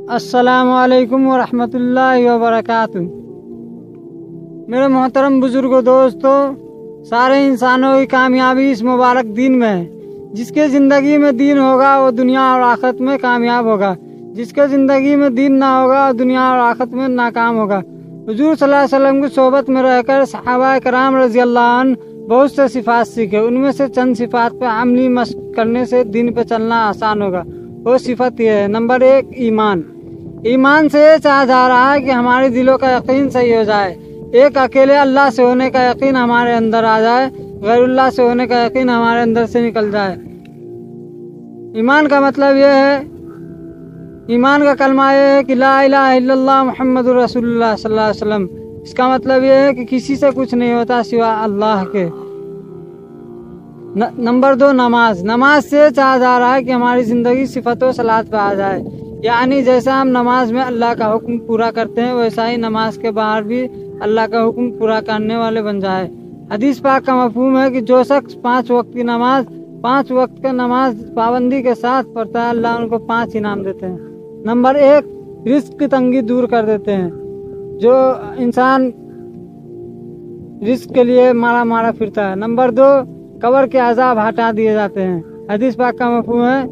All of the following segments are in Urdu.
السلام علیکم ورحمۃ اللہ وبرکاتہ۔ میرے محترم بزرگوں، دوستوں، سارے انسانوں کی کامیابی اس مبارک دین میں ہے۔ جس کے زندگی میں دین ہوگا وہ دنیا اور آخرت میں کامیاب ہوگا، جس کے زندگی میں دین نہ ہوگا وہ دنیا اور آخرت میں ناکام ہوگا۔ حضور صلی اللہ علیہ وسلم کی صحبت میں رہ کر صحابہ کرام رضی اللہ عنہ بہت سے صفات سیکھے۔ ان میں سے چند صفات پہ عملی مشق کرنے سے دین پہ چلنا آسان ہوگا۔ وہ صفت یہ ہے: نمبر 1، ایمان۔ ایمان سے یہ چاہا جا رہا ہے کہ ہمارے دلوں کا یقین صحیح ہو جائے، ایک اکیلے اللہ سے ہونے کا یقین ہمارے اندر آ جائے، غیر اللہ سے ہونے کا یقین ہمارے اندر سے نکل جائے۔ ایمان کا مطلب یہ ہے، ایمان کا کلمہ یہ ہے کہ لا الہ الا اللہ محمد رسول اللہ صلی اللہ علیہ وسلم۔ اس کا مطلب یہ ہے کہ کسی سے کچھ نہیں ہوتا سوا اللہ کے۔ نمبر 2، نماز۔ نماز سے چاہا جا رہا ہے کہ ہماری زندگی صفت و صلاحت پہ آ جائے، یعنی جیسا ہم نماز میں اللہ کا حکم پورا کرتے ہیں ویسا ہی نماز کے باہر بھی اللہ کا حکم پورا کرنے والے بن جائے۔ حدیث پاک کا مفہوم ہے کہ جو شخص 5 وقت کی نماز 5 وقت کا نماز پابندی کے ساتھ پڑھتا ہے، اللہ ان کو 5 انعام دیتے ہیں۔ نمبر 1، رزق کی تنگی دور کر دیتے ہیں۔ جو انسان رزق کے لیے مارا پھرتا ہے۔ نمبر 2، قبر کے عذاب ہٹا دیے جاتے ہیں۔ حدیث پاک کا مفہوم ہے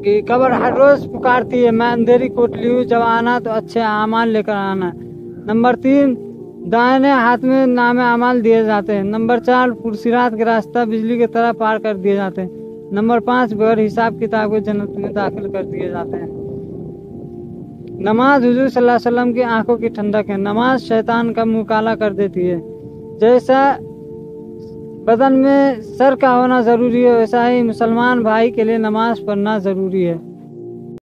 کہ قبر ہر روز پکارتی ہے، میں اندھیری کوٹلی ہوں، جب آنا تو اچھے اعمال لے کر آنا۔ نمبر 3، دائیں ہاتھ میں نام اعمال دیے جاتے ہیں۔ نمبر 4، پرصراط کے راستہ بجلی کی طرح پار کر دیے جاتے ہیں۔ نمبر 5، بغیر حساب کتاب کو جنت میں داخل کر دیے جاتے ہیں۔ نماز حضور صلی اللہ علیہ وسلم کی آنکھوں کی ٹھنڈک ہے۔ نماز شیطان کا منہ کالا کر دیتی ہے۔ جیسا بدن میں سر کا ہونا ضروری ہے ویسا ہی مسلمان بھائی کے لیے نماز پڑھنا ضروری ہے۔